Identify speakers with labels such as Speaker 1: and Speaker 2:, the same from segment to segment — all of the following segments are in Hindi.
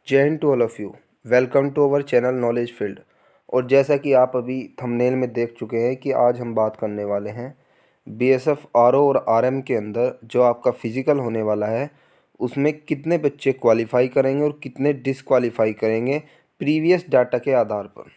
Speaker 1: जय हिंद to all of you. Welcome to our channel knowledge field. और जैसा कि आप अभी थंबनेल में देख चुके हैं कि आज हम बात करने वाले हैं बीएसएफ आरओ और आरएम के अंदर जो आपका फ़िज़िकल होने वाला है उसमें कितने बच्चे क्वालिफ़ाई करेंगे और कितने डिसक्वालीफाई करेंगे प्रीवियस डाटा के आधार पर।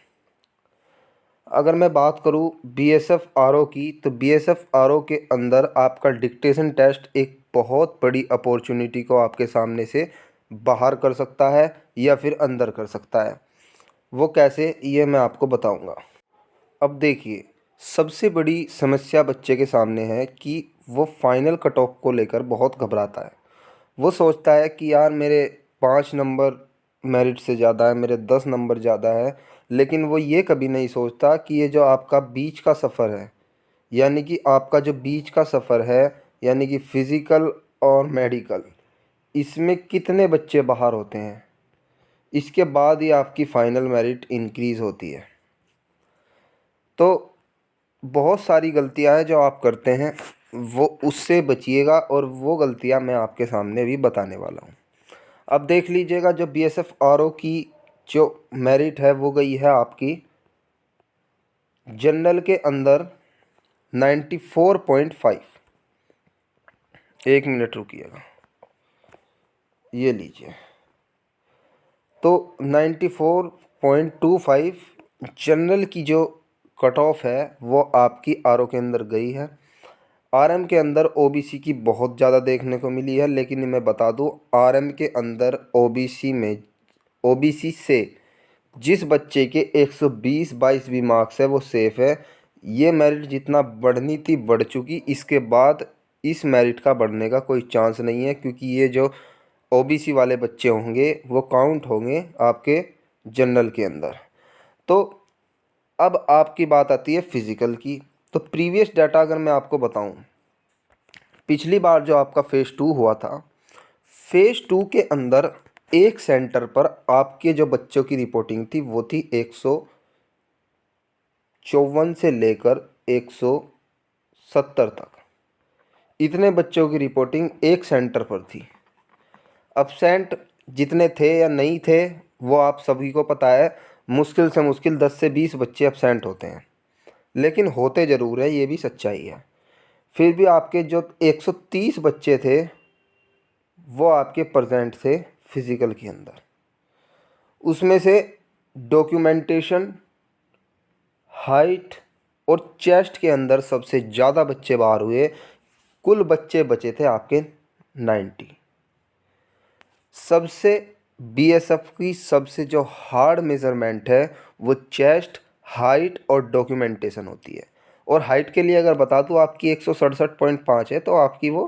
Speaker 1: अगर मैं बात करूं बीएसएफ आरओ की, तो बीएसएफ आरओ के अंदर आपका डिक्टेशन टेस्ट एक बहुत बड़ी अपॉर्चुनिटी को आपके सामने से बाहर कर सकता है या फिर अंदर कर सकता है। वो कैसे, ये मैं आपको बताऊंगा। अब देखिए, सबसे बड़ी समस्या बच्चे के सामने है कि वो फाइनल कट ऑफ को लेकर बहुत घबराता है। वो सोचता है कि यार मेरे 5 नंबर मेरिट से ज़्यादा है, मेरे 10 नंबर ज़्यादा है, लेकिन वो ये कभी नहीं सोचता कि ये जो आपका बीच का सफ़र है, यानी कि आपका जो बीच का सफ़र है, यानी कि फ़िज़िकल और मेडिकल, इसमें कितने बच्चे बाहर होते हैं, इसके बाद ही आपकी फ़ाइनल मेरिट इंक्रीज़ होती है। तो बहुत सारी गलतियां हैं जो आप करते हैं, वो उससे बचिएगा और वो गलतियां मैं आपके सामने भी बताने वाला हूं। अब देख लीजिएगा, जो बीएसएफ आरओ की जो मेरिट है वो गई है आपकी जनरल के अंदर 94.5। एक मिनट रुकिएगा, ये लीजिए। तो 94.25 जनरल की जो कट ऑफ है वो आपकी आरओ के अंदर गई है। आरएम के अंदर ओबीसी की बहुत ज़्यादा देखने को मिली है, लेकिन मैं बता दूं आरएम के अंदर ओबीसी से जिस बच्चे के 120-22 भी मार्क्स है वो सेफ़ है। ये मेरिट जितना बढ़नी थी बढ़ चुकी, इसके बाद इस मेरिट का बढ़ने का कोई चांस नहीं है, क्योंकि ये जो ओबीसी वाले बच्चे होंगे वो काउंट होंगे आपके जनरल के अंदर। तो अब आपकी बात आती है फिज़िकल की। तो प्रीवियस डाटा अगर मैं आपको बताऊं, पिछली बार जो आपका फ़ेज़ 2 हुआ था, फ़ेज़ 2 के अंदर एक सेंटर पर आपके जो बच्चों की रिपोर्टिंग थी वो थी 154 से लेकर 170 तक। इतने बच्चों की रिपोर्टिंग एक सेंटर पर थी। अब्सेंट जितने थे या नहीं थे वो आप सभी को पता है, मुश्किल से मुश्किल 10 से 20 बच्चे अब्सेंट होते हैं, लेकिन होते ज़रूर है, ये भी सच्चाई है। फिर भी आपके जो 130 बच्चे थे वो आपके प्रेजेंट थे फिज़िकल के अंदर। उसमें से डॉक्यूमेंटेशन, हाइट और चेस्ट के अंदर सबसे ज़्यादा बच्चे बाहर हुए। कुल बच्चे बचे थे आपके 90। सबसे बीएसएफ की सबसे जो हार्ड मेज़रमेंट है वो चेस्ट, हाइट और डॉक्यूमेंटेशन होती है। और हाइट के लिए अगर बता दूँ आपकी 167.5 है, तो आपकी वो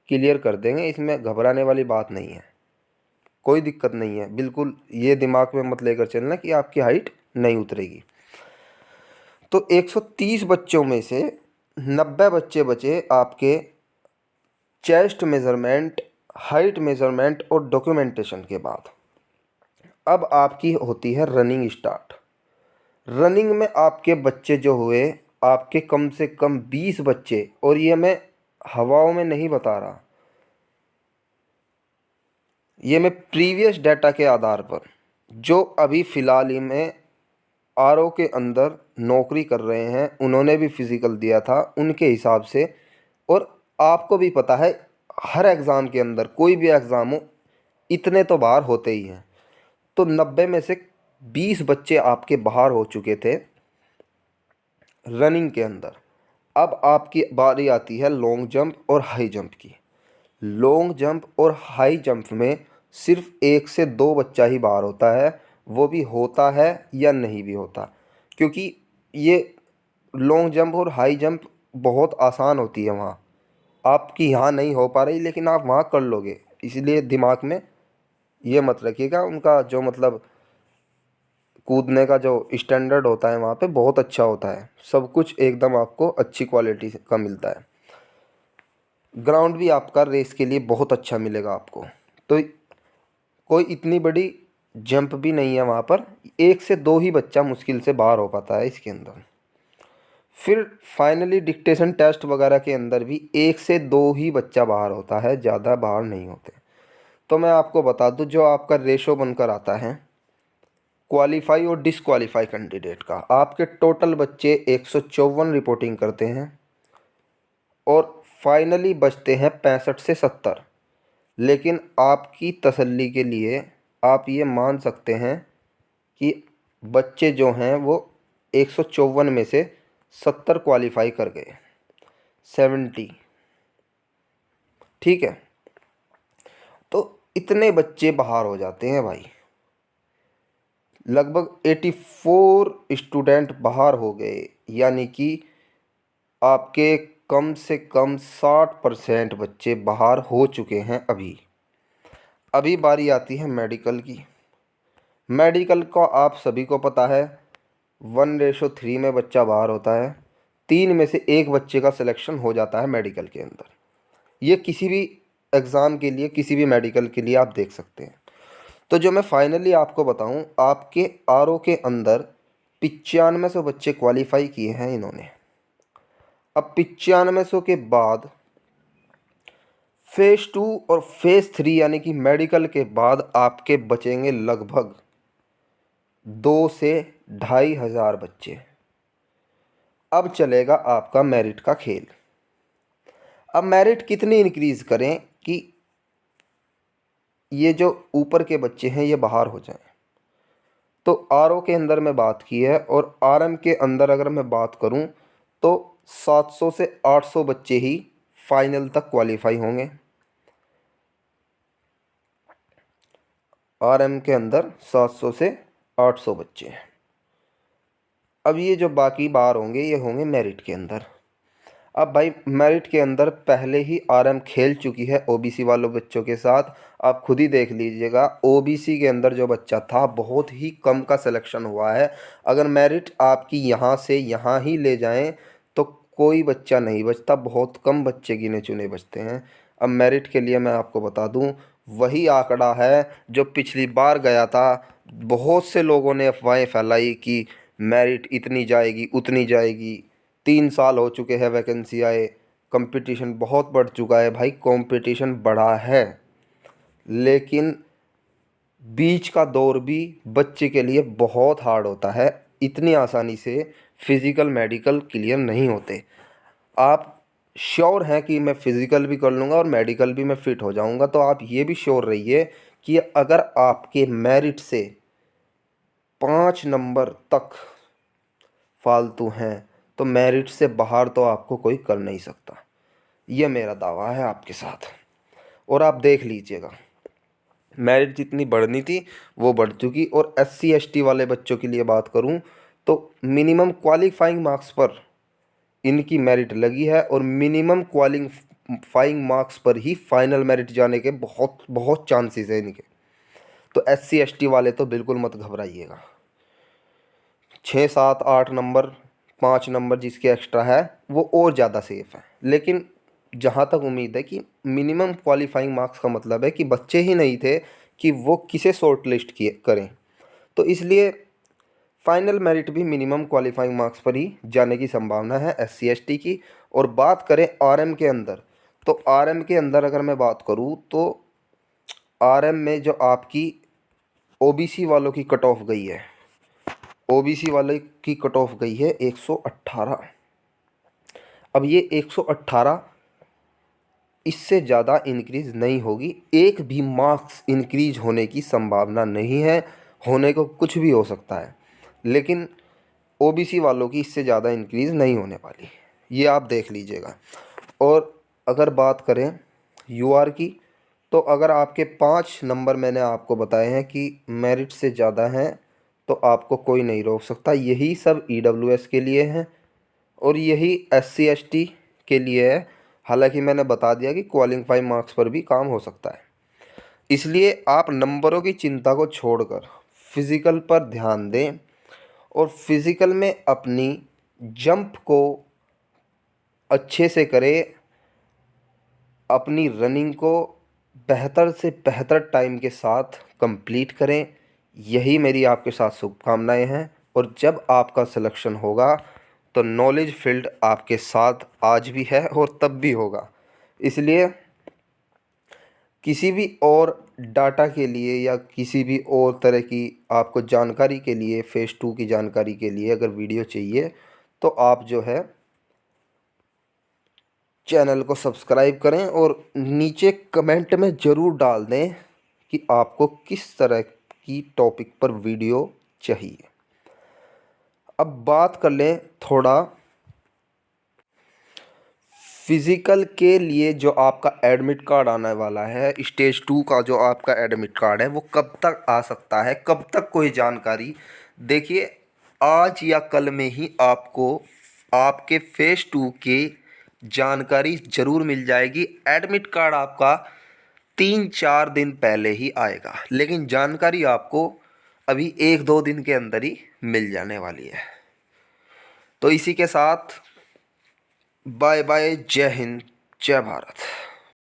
Speaker 1: क्लियर कर देंगे, इसमें घबराने वाली बात नहीं है, कोई दिक्कत नहीं है। बिल्कुल ये दिमाग में मत लेकर चलना कि आपकी हाइट नहीं उतरेगी। तो 130 बच्चों में से 90 बच्चे बचे आपके चेस्ट मेज़रमेंट, हाइट मेज़रमेंट और डॉक्यूमेंटेशन के बाद। अब आपकी होती है रनिंग स्टार्ट। रनिंग में आपके बच्चे जो हुए, आपके कम से कम 20 बच्चे, और ये मैं हवाओं में नहीं बता रहा, ये मैं प्रीवियस डाटा के आधार पर, जो अभी फ़िलहाल ही में आरओ के अंदर नौकरी कर रहे हैं, उन्होंने भी फिज़िकल दिया था उनके हिसाब से। और आपको भी पता है हर एग्ज़ाम के अंदर, कोई भी एग्ज़ाम हो, इतने तो बाहर होते ही हैं। तो 90 में से 20 बच्चे आपके बाहर हो चुके थे रनिंग के अंदर। अब आपकी बारी आती है लॉन्ग जंप और हाई जंप की। लॉन्ग जंप और हाई जंप में सिर्फ 1 से 2 बच्चा ही बाहर होता है, वो भी होता है या नहीं भी होता, क्योंकि ये लॉन्ग जंप और हाई जंप बहुत आसान होती है वहाँ। आपकी यहाँ नहीं हो पा रही, लेकिन आप वहाँ कर लोगे, इसलिए दिमाग में ये मत रखिएगा। उनका जो मतलब कूदने का जो स्टैंडर्ड होता है वहाँ पे बहुत अच्छा होता है, सब कुछ एकदम आपको अच्छी क्वालिटी का मिलता है। ग्राउंड भी आपका रेस के लिए बहुत अच्छा मिलेगा आपको। तो कोई इतनी बड़ी जंप भी नहीं है वहाँ पर, 1 से 2 ही बच्चा मुश्किल से बाहर हो पाता है इसके अंदर। फिर फाइनली डिक्टेशन टेस्ट वगैरह के अंदर भी 1 से 2 ही बच्चा बाहर होता है, ज़्यादा बाहर नहीं होते। तो मैं आपको बता दूं, जो आपका रेशो बनकर आता है क्वालिफाई और डिसक्वालीफाई कैंडिडेट का, आपके टोटल बच्चे 154 रिपोर्टिंग करते हैं और फाइनली बचते हैं 65 से 70। लेकिन आपकी तसल्ली के लिए आप ये मान सकते हैं कि बच्चे जो हैं वो 154 में से 70 क्वालिफाई कर गए, 70। ठीक है, तो इतने बच्चे बाहर हो जाते हैं भाई, लगभग 84 स्टूडेंट बाहर हो गए, यानी कि आपके कम से कम 60% बच्चे बाहर हो चुके हैं। अभी बारी आती है मेडिकल की। मेडिकल का आप सभी को पता है 1:3 में बच्चा बाहर होता है, 3 में से 1 बच्चे का सिलेक्शन हो जाता है मेडिकल के अंदर। ये किसी भी एग्ज़ाम के लिए, किसी भी मेडिकल के लिए आप देख सकते हैं। तो जो मैं फाइनली आपको बताऊं, आपके आरओ के अंदर 9500 बच्चे क्वालिफाई किए हैं इन्होंने। अब 9500 के बाद फेज़ 2 और फेज़ 3 यानी कि मेडिकल के बाद आपके बचेंगे लगभग 2 से 2500 बच्चे। अब चलेगा आपका मेरिट का खेल। अब मेरिट कितनी इंक्रीज़ करें कि ये जो ऊपर के बच्चे हैं ये बाहर हो जाएं। तो आरओ के अंदर मैं बात की है, और आरएम के अंदर अगर मैं बात करूं तो 700 से 800 बच्चे ही फाइनल तक क्वालिफाई होंगे। आरएम के अंदर 700 से 800 बच्चे। अब ये जो बाकी बाहर होंगे ये होंगे मेरिट के अंदर। अब भाई मेरिट के अंदर पहले ही आरएम खेल चुकी है ओबीसी वालों बच्चों के साथ। आप खुद ही देख लीजिएगा, ओबीसी के अंदर जो बच्चा था बहुत ही कम का सिलेक्शन हुआ है। अगर मेरिट आपकी यहाँ से यहाँ ही ले जाएं तो कोई बच्चा नहीं बचता, बहुत कम बच्चे गिने चुने बचते हैं। अब मेरिट के लिए मैं आपको बता दूं, वही आंकड़ा है जो पिछली बार गया था। बहुत से लोगों ने अफवाहें फैलाई कि मेरिट इतनी जाएगी उतनी जाएगी। 3 साल हो चुके हैं वैकेंसी आए, कंपटीशन बहुत बढ़ चुका है। भाई कंपटीशन बढ़ा है, लेकिन बीच का दौर भी बच्चे के लिए बहुत हार्ड होता है। इतनी आसानी से फिज़िकल मेडिकल क्लियर नहीं होते। आप श्योर हैं कि मैं फ़िज़िकल भी कर लूँगा और मेडिकल भी मैं फ़िट हो जाऊँगा, तो आप ये भी श्योर रहिए कि अगर आपके मेरिट से 5 नंबर तक फालतू हैं तो मेरिट से बाहर तो आपको कोई कर नहीं सकता। ये मेरा दावा है आपके साथ। और आप देख लीजिएगा, मेरिट जितनी बढ़नी थी वो बढ़ चुकी। और एससी एसटी वाले बच्चों के लिए बात करूं तो मिनिमम क्वालिफाइंग मार्क्स पर इनकी मेरिट लगी है, और मिनिमम क्वालिफाइंग मार्क्स पर ही फाइनल मेरिट जाने के बहुत बहुत चांसेस हैं इनके। तो एससी एसटी वाले तो बिल्कुल मत घबराइएगा। 6 7 8 नंबर, 5 नंबर जिसके एक्स्ट्रा है वो और ज़्यादा सेफ है। लेकिन जहाँ तक उम्मीद है कि मिनिमम क्वालिफाइंग मार्क्स का मतलब है कि बच्चे ही नहीं थे कि वो किसे शॉर्ट लिस्ट किए करें, तो इसलिए फाइनल मेरिट भी मिनिमम क्वालिफाइंग मार्क्स पर ही जाने की संभावना है एससी एसटी की। और बात करें आरएम के अंदर, तो आरएम के अंदर अगर मैं बात करूँ तो आरएम में जो आपकी ओबीसी वालों की कट ऑफ गई है, ओबीसी वाले की कट ऑफ गई है 118। अब ये 118 इससे ज़्यादा इंक्रीज़ नहीं होगी, एक भी मार्क्स इंक्रीज होने की संभावना नहीं है। होने को कुछ भी हो सकता है, लेकिन ओबीसी वालों की इससे ज़्यादा इंक्रीज़ नहीं होने वाली, ये आप देख लीजिएगा। और अगर बात करें यूआर की, तो अगर आपके 5 नंबर मैंने आपको बताए हैं कि मेरिट से ज़्यादा हैं तो आपको कोई नहीं रोक सकता। यही सब ईडब्ल्यूएस के लिए हैं और यही एससी एसटी के लिए है। हालांकि मैंने बता दिया कि क्वालिफाइंग मार्क्स पर भी काम हो सकता है। इसलिए आप नंबरों की चिंता को छोड़कर फिज़िकल पर ध्यान दें और फिज़िकल में अपनी जंप को अच्छे से करें, अपनी रनिंग को बेहतर से बेहतर टाइम के साथ कंप्लीट करें। यही मेरी आपके साथ शुभकामनाएं हैं। और जब आपका सिलेक्शन होगा तो नॉलेज फील्ड आपके साथ आज भी है और तब भी होगा। इसलिए किसी भी और डाटा के लिए या किसी भी और तरह की आपको जानकारी के लिए, फेज़ 2 की जानकारी के लिए अगर वीडियो चाहिए तो आप जो है चैनल को सब्सक्राइब करें और नीचे कमेंट में ज़रूर डाल दें कि आपको किस तरह की टॉपिक पर वीडियो चाहिए। अब बात कर लें थोड़ा फिज़िकल के लिए। जो आपका एडमिट कार्ड आने वाला है, स्टेज 2 का जो आपका एडमिट कार्ड है वो कब तक आ सकता है, कब तक कोई जानकारी, देखिए आज या कल में ही आपको आपके फेज़ 2 की जानकारी ज़रूर मिल जाएगी। एडमिट कार्ड आपका 3-4 दिन पहले ही आएगा, लेकिन जानकारी आपको अभी 1-2 दिन के अंदर ही मिल जाने वाली है। तो इसी के साथ बाय बाय, जय हिंद, जय भारत।